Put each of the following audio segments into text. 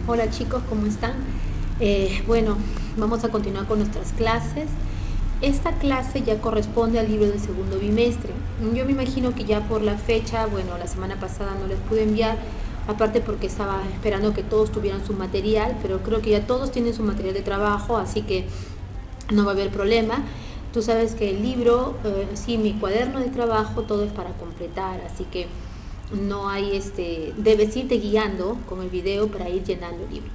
Hola chicos, ¿cómo están? Bueno, vamos a continuar con nuestras clases. Esta clase ya corresponde al libro de segundo bimestre. Yo me imagino que ya por la fecha, bueno, la semana pasada no les pude enviar, aparte porque estaba esperando que todos tuvieran su material, pero creo que ya todos tienen su material de trabajo, así que no va a haber problema. Tú sabes que el libro, sí, mi cuaderno de trabajo, todo es para completar, así que no hay debes irte guiando con el video para ir llenando el libro.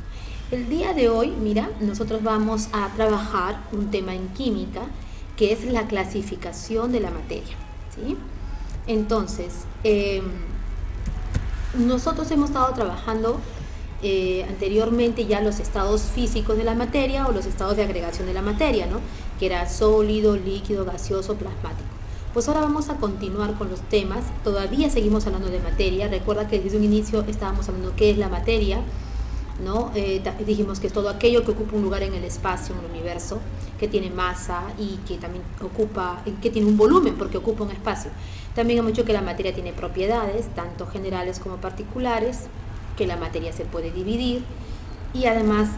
El día de hoy, mira, nosotros vamos a trabajar un tema en química que es la clasificación de la materia, ¿sí? Entonces, nosotros hemos estado trabajando anteriormente ya los estados físicos de la materia o los estados de agregación de la materia, ¿no? Que era sólido, líquido, gaseoso, plasmático. Pues ahora vamos a continuar con los temas. Todavía seguimos hablando de materia. Recuerda que desde un inicio estábamos hablando qué es la materia, ¿no? Dijimos que es todo aquello que ocupa un lugar en el espacio, en el universo, que tiene masa y que también que tiene un volumen porque ocupa un espacio. También hemos dicho que la materia tiene propiedades, tanto generales como particulares, que la materia se puede dividir y además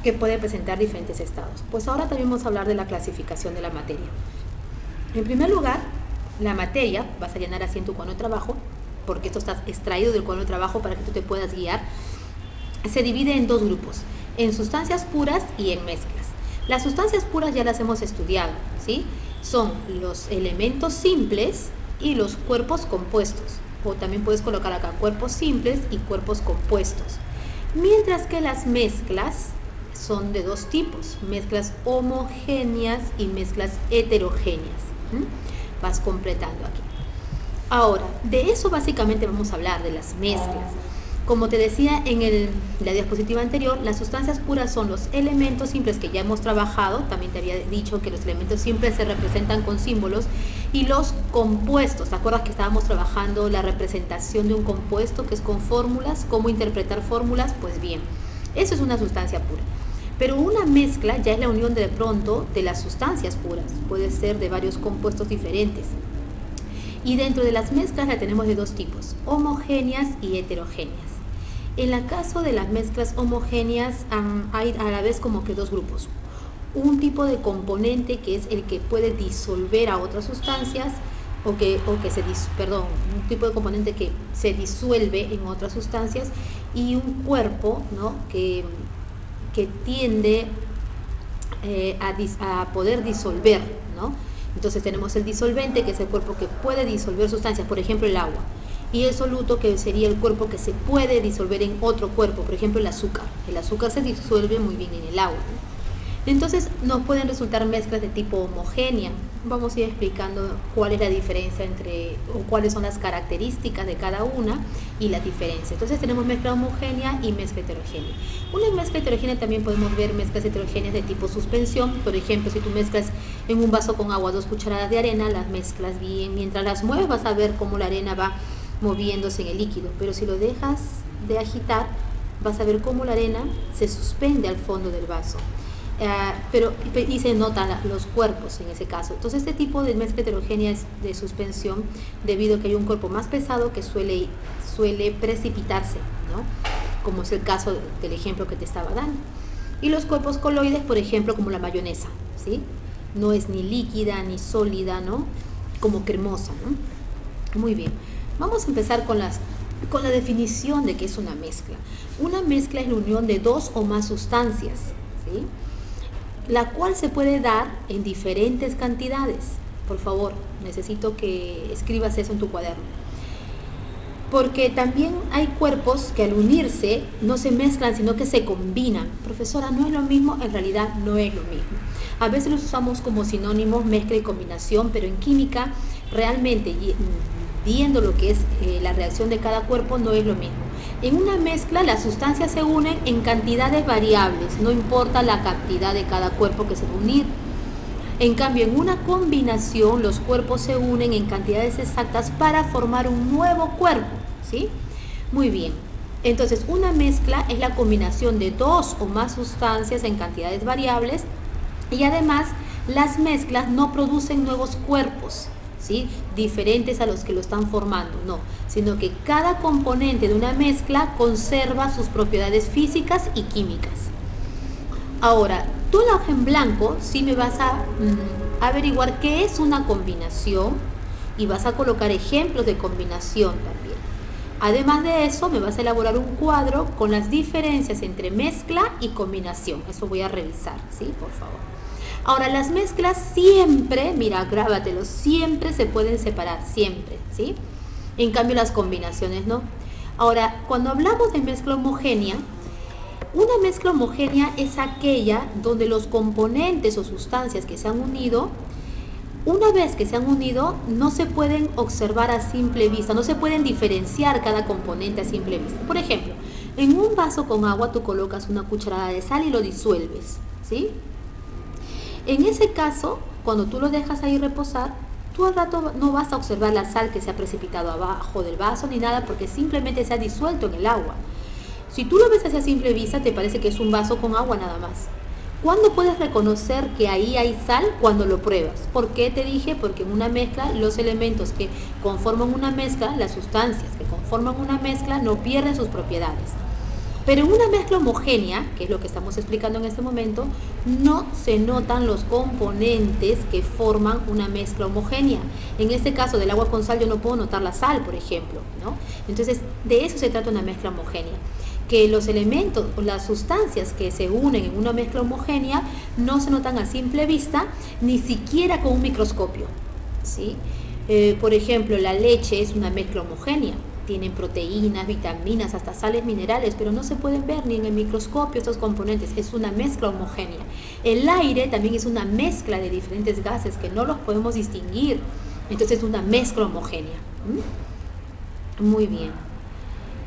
que puede presentar diferentes estados. Pues ahora también vamos a hablar de la clasificación de la materia. En primer lugar, la materia, vas a llenar así en tu cuaderno de trabajo, porque esto está extraído del cuaderno de trabajo para que tú te puedas guiar, se divide en dos grupos, en sustancias puras y en mezclas. Las sustancias puras ya las hemos estudiado, ¿sí? Son los elementos simples y los cuerpos compuestos, o también puedes colocar acá cuerpos simples y cuerpos compuestos. Mientras que las mezclas son de dos tipos, mezclas homogéneas y mezclas heterogéneas. Vas completando aquí. Ahora, de eso básicamente vamos a hablar, de las mezclas. Como te decía en la diapositiva anterior, las sustancias puras son los elementos simples que ya hemos trabajado. También te había dicho que los elementos simples se representan con símbolos. Y los compuestos, ¿te acuerdas que estábamos trabajando la representación de un compuesto que es con fórmulas? ¿Cómo interpretar fórmulas? Pues bien, eso es una sustancia pura. Pero una mezcla ya es la unión de pronto de las sustancias puras. Puede ser de varios compuestos diferentes. Y dentro de las mezclas la tenemos de dos tipos, homogéneas y heterogéneas. En el caso de las mezclas homogéneas hay a la vez como que dos grupos. Un tipo de componente que es el que puede disolver a otras sustancias un tipo de componente que se disuelve en otras sustancias y un cuerpo, ¿no? que tiende a poder disolver, ¿no? Entonces tenemos el disolvente, que es el cuerpo que puede disolver sustancias, por ejemplo el agua, y el soluto, que sería el cuerpo que se puede disolver en otro cuerpo, por ejemplo el azúcar. El azúcar se disuelve muy bien en el agua, ¿no? Entonces nos pueden resultar mezclas de tipo homogénea. Vamos a ir explicando cuál es la diferencia o cuáles son las características de cada una y la diferencia. Entonces tenemos mezcla homogénea y mezcla heterogénea. Una mezcla heterogénea también podemos ver mezclas heterogéneas de tipo suspensión. Por ejemplo, si tú mezclas en un vaso con agua 2 cucharadas de arena, las mezclas bien. Mientras las mueves vas a ver cómo la arena va moviéndose en el líquido. Pero si lo dejas de agitar, vas a ver cómo la arena se suspende al fondo del vaso. Y se notan los cuerpos en ese caso. Entonces este tipo de mezcla heterogénea es de suspensión debido a que hay un cuerpo más pesado que suele precipitarse, ¿no? Como es el caso del ejemplo que te estaba dando. Y los cuerpos coloides, por ejemplo, como la mayonesa, ¿sí? No es ni líquida ni sólida, ¿no? Como cremosa, ¿no? Muy bien, vamos a empezar con la definición de qué es una mezcla. Una mezcla es la unión de dos o más sustancias, ¿sí? La cual se puede dar en diferentes cantidades. Por favor, necesito que escribas eso en tu cuaderno. Porque también hay cuerpos que al unirse no se mezclan, sino que se combinan. Profesora, ¿no es lo mismo? En realidad no es lo mismo. A veces los usamos como sinónimos, mezcla y combinación, pero en química realmente, viendo lo que es la reacción de cada cuerpo, no es lo mismo. En una mezcla las sustancias se unen en cantidades variables, no importa la cantidad de cada cuerpo que se va a unir. En cambio, en una combinación los cuerpos se unen en cantidades exactas para formar un nuevo cuerpo, ¿sí? Muy bien. Entonces, una mezcla es la combinación de dos o más sustancias en cantidades variables y además las mezclas no producen nuevos cuerpos, ¿sí? Diferentes a los que lo están formando, no, sino que cada componente de una mezcla conserva sus propiedades físicas y químicas. Ahora, tú en la hoja en blanco sí me vas a averiguar qué es una combinación y vas a colocar ejemplos de combinación también. Además de eso, me vas a elaborar un cuadro con las diferencias entre mezcla y combinación. Eso voy a revisar, ¿sí? Por favor. Ahora, las mezclas siempre, mira, grábatelo, siempre se pueden separar, siempre, ¿sí? En cambio, las combinaciones no. Ahora, cuando hablamos de mezcla homogénea, una mezcla homogénea es aquella donde los componentes o sustancias que se han unido, una vez que se han unido, no se pueden observar a simple vista, no se pueden diferenciar cada componente a simple vista. Por ejemplo, en un vaso con agua tú colocas una cucharada de sal y lo disuelves, ¿sí? En ese caso, cuando tú lo dejas ahí reposar, tú al rato no vas a observar la sal que se ha precipitado abajo del vaso ni nada, porque simplemente se ha disuelto en el agua. Si tú lo ves hacia simple vista, te parece que es un vaso con agua nada más. ¿Cuándo puedes reconocer que ahí hay sal? Cuando lo pruebas. ¿Por qué te dije? Porque en una mezcla, los elementos que conforman una mezcla, las sustancias que conforman una mezcla, no pierden sus propiedades. Pero en una mezcla homogénea, que es lo que estamos explicando en este momento, no se notan los componentes que forman una mezcla homogénea. En este caso del agua con sal yo no puedo notar la sal, por ejemplo, ¿no? Entonces, de eso se trata una mezcla homogénea. Que los elementos o las sustancias que se unen en una mezcla homogénea no se notan a simple vista, ni siquiera con un microscopio, ¿sí? Por ejemplo, la leche es una mezcla homogénea, tienen proteínas, vitaminas, hasta sales minerales, pero no se pueden ver ni en el microscopio estos componentes, es una mezcla homogénea. El aire también es una mezcla de diferentes gases que no los podemos distinguir, entonces es una mezcla homogénea. Muy bien.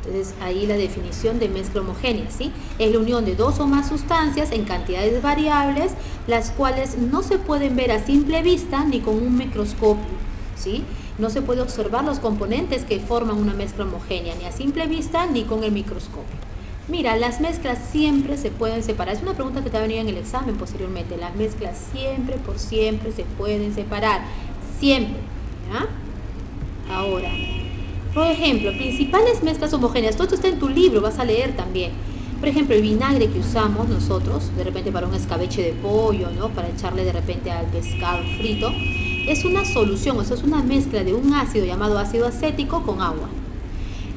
Entonces ahí la definición de mezcla homogénea, ¿sí? Es la unión de dos o más sustancias en cantidades variables, las cuales no se pueden ver a simple vista ni con un microscopio, ¿sí? No se puede observar los componentes que forman una mezcla homogénea, ni a simple vista ni con el microscopio. Mira, las mezclas siempre se pueden separar. Es una pregunta que te va a venir en el examen posteriormente. Las mezclas siempre, por siempre, se pueden separar. Siempre, ¿ya? Ahora, por ejemplo, principales mezclas homogéneas. Todo esto está en tu libro, vas a leer también. Por ejemplo, el vinagre que usamos nosotros, de repente para un escabeche de pollo, ¿no? Para echarle de repente al pescado frito, es una solución, o sea, es una mezcla de un ácido llamado ácido acético con agua.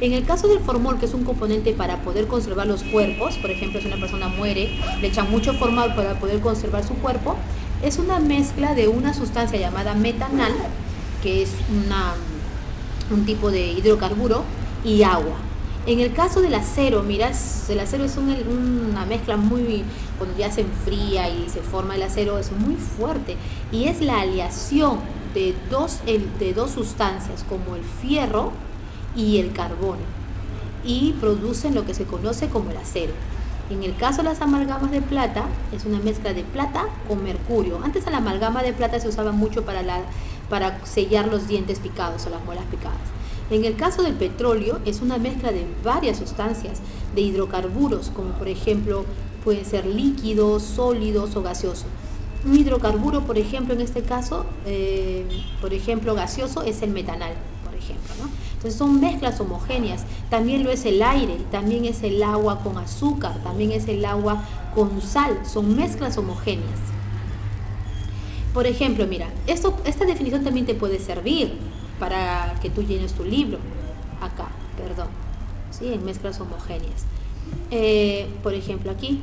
En el caso del formol, que es un componente para poder conservar los cuerpos, por ejemplo, si una persona muere, le echan mucho formol para poder conservar su cuerpo, es una mezcla de una sustancia llamada metanal, que es un tipo de hidrocarburo, y agua. En el caso del acero, mira, el acero es una mezcla muy, cuando ya se enfría y se forma el acero, es muy fuerte, y es la aleación de dos sustancias como el fierro y el carbono, y producen lo que se conoce como el acero. En el caso de las amalgamas de plata, es una mezcla de plata con mercurio. Antes la amalgama de plata se usaba mucho para sellar los dientes picados o las muelas picadas. En el caso del petróleo, es una mezcla de varias sustancias, de hidrocarburos, como por ejemplo pueden ser líquidos, sólidos o gaseosos. Un hidrocarburo, por ejemplo, en este caso, por ejemplo, gaseoso, es el metanal, por ejemplo, ¿no? Entonces son mezclas homogéneas. También lo es el aire, también es el agua con azúcar, también es el agua con sal. Son mezclas homogéneas. Por ejemplo, mira, esta definición también te puede servir para que tú llenes tu libro. Acá, perdón, ¿sí? En mezclas homogéneas. Por ejemplo, aquí.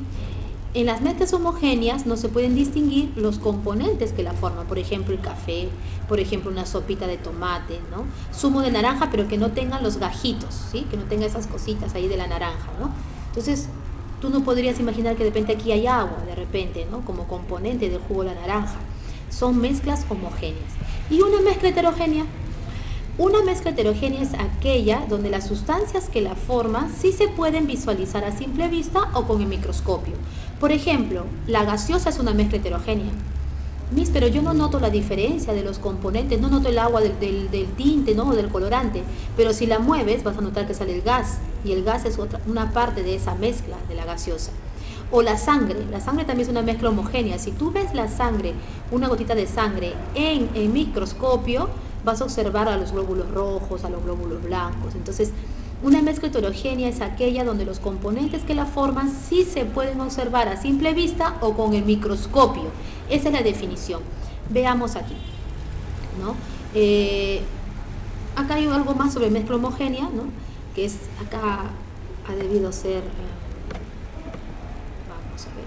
En las mezclas homogéneas no se pueden distinguir los componentes que la forman. Por ejemplo, el café, por ejemplo, una sopita de tomate, ¿no? Zumo de naranja, pero que no tengan los gajitos, ¿sí? Que no tenga esas cositas ahí de la naranja, ¿no? Entonces, tú no podrías imaginar que de repente aquí hay agua, de repente, ¿no? Como componente del jugo de la naranja. Son mezclas homogéneas. ¿Y una mezcla heterogénea? Una mezcla heterogénea es aquella donde las sustancias que la forman sí se pueden visualizar a simple vista o con el microscopio. Por ejemplo, la gaseosa es una mezcla heterogénea. Pero yo no noto la diferencia de los componentes, no noto el agua del tinte, ¿no? O del colorante, pero si la mueves vas a notar que sale el gas, y el gas es una parte de esa mezcla de la gaseosa. O la sangre también es una mezcla homogénea. Si tú ves la sangre, una gotita de sangre en el microscopio, vas a observar a los glóbulos rojos, a los glóbulos blancos. Entonces, una mezcla heterogénea es aquella donde los componentes que la forman sí se pueden observar a simple vista o con el microscopio. Esa es la definición. Veamos aquí, ¿no? Acá hay algo más sobre mezcla homogénea, ¿no? Que es, acá ha debido ser, vamos a ver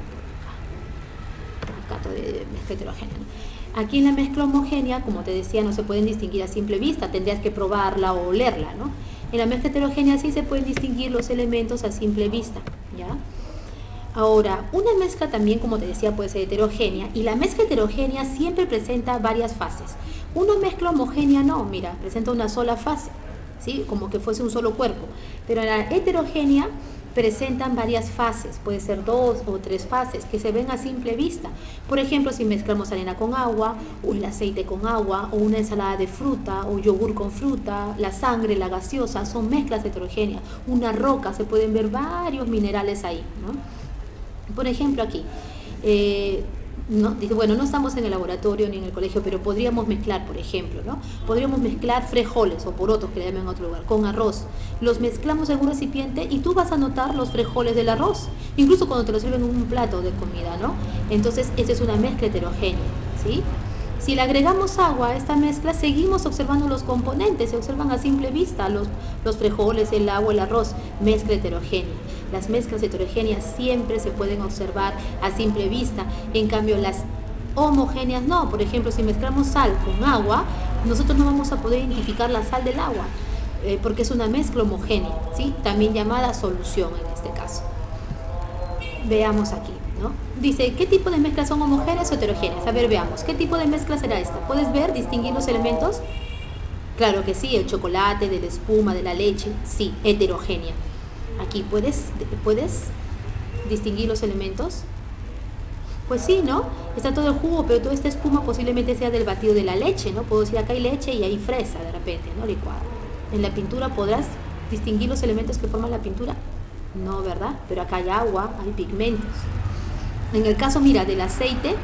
por acá todavía mezcla heterogénea, ¿no? Aquí en la mezcla homogénea, como te decía, no se pueden distinguir a simple vista, tendrías que probarla o olerla, ¿no? En la mezcla heterogénea sí se pueden distinguir los elementos a simple vista, ¿ya? Ahora, una mezcla también, como te decía, puede ser heterogénea, y la mezcla heterogénea siempre presenta varias fases. Una mezcla homogénea no, mira, presenta una sola fase, ¿sí? Como que fuese un solo cuerpo. Pero la heterogénea presentan varias fases, puede ser 2 o 3 fases que se ven a simple vista. Por ejemplo, si mezclamos arena con agua, o el aceite con agua, o una ensalada de fruta, o yogur con fruta, la sangre, la gaseosa, son mezclas heterogéneas. Una roca, se pueden ver varios minerales ahí, ¿no? Por ejemplo, aquí, ¿no? Dice, bueno, no estamos en el laboratorio ni en el colegio, pero podríamos mezclar, por ejemplo, ¿no? Podríamos mezclar frijoles o porotos, que le llaman en otro lugar, con arroz. Los mezclamos en un recipiente y tú vas a notar los frijoles del arroz, incluso cuando te lo sirven en un plato de comida, ¿no? Entonces, esa es una mezcla heterogénea, ¿sí? Si le agregamos agua a esta mezcla, seguimos observando los componentes, se observan a simple vista los frijoles, el agua, el arroz, mezcla heterogénea. Las mezclas heterogéneas siempre se pueden observar a simple vista, en cambio las homogéneas no. Por ejemplo, si mezclamos sal con agua, nosotros no vamos a poder identificar la sal del agua, porque es una mezcla homogénea, ¿sí? También llamada solución en este caso. Veamos aquí, ¿no? Dice, ¿qué tipo de mezclas son homogéneas o heterogéneas? A ver, veamos, ¿qué tipo de mezcla será esta? ¿Puedes ver, distinguir los elementos? Claro que sí, el chocolate, de la espuma, de la leche, sí, heterogénea. Aquí, ¿puedes distinguir los elementos? Pues sí, ¿no? Está todo el jugo, pero toda esta espuma posiblemente sea del batido de la leche, ¿no? Puedo decir, acá hay leche y hay fresa de repente, ¿no? Licuada. En la pintura, ¿podrás distinguir los elementos que forman la pintura? No, ¿verdad? Pero acá hay agua, hay pigmentos. En el caso, mira, del aceite,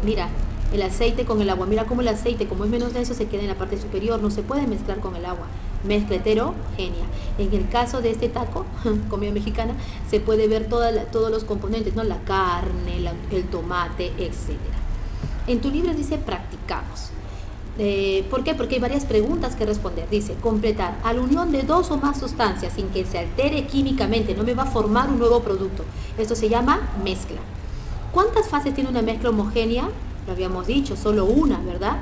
mira, el aceite con el agua. Mira cómo el aceite, como es menos denso, se queda en la parte superior, no se puede mezclar con el agua. Mezcla heterogénea. En el caso de este taco, comida mexicana, se puede ver todos los componentes, ¿no? La carne, el tomate, etc. En tu libro dice practicamos. ¿Por qué? Porque hay varias preguntas que responder. Dice, completar. A la unión de 2 o más sustancias sin que se altere químicamente, no me va a formar un nuevo producto. Esto se llama mezcla. ¿Cuántas fases tiene una mezcla homogénea? Lo habíamos dicho, solo una, ¿verdad?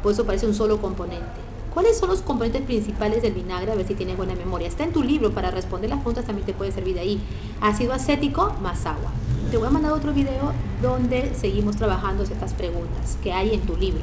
Por eso parece un solo componente. ¿Cuáles son los componentes principales del vinagre? A ver si tienes buena memoria. Está en tu libro, para responder las preguntas también te puede servir de ahí. Ácido acético más agua. Te voy a mandar otro video donde seguimos trabajando estas preguntas que hay en tu libro.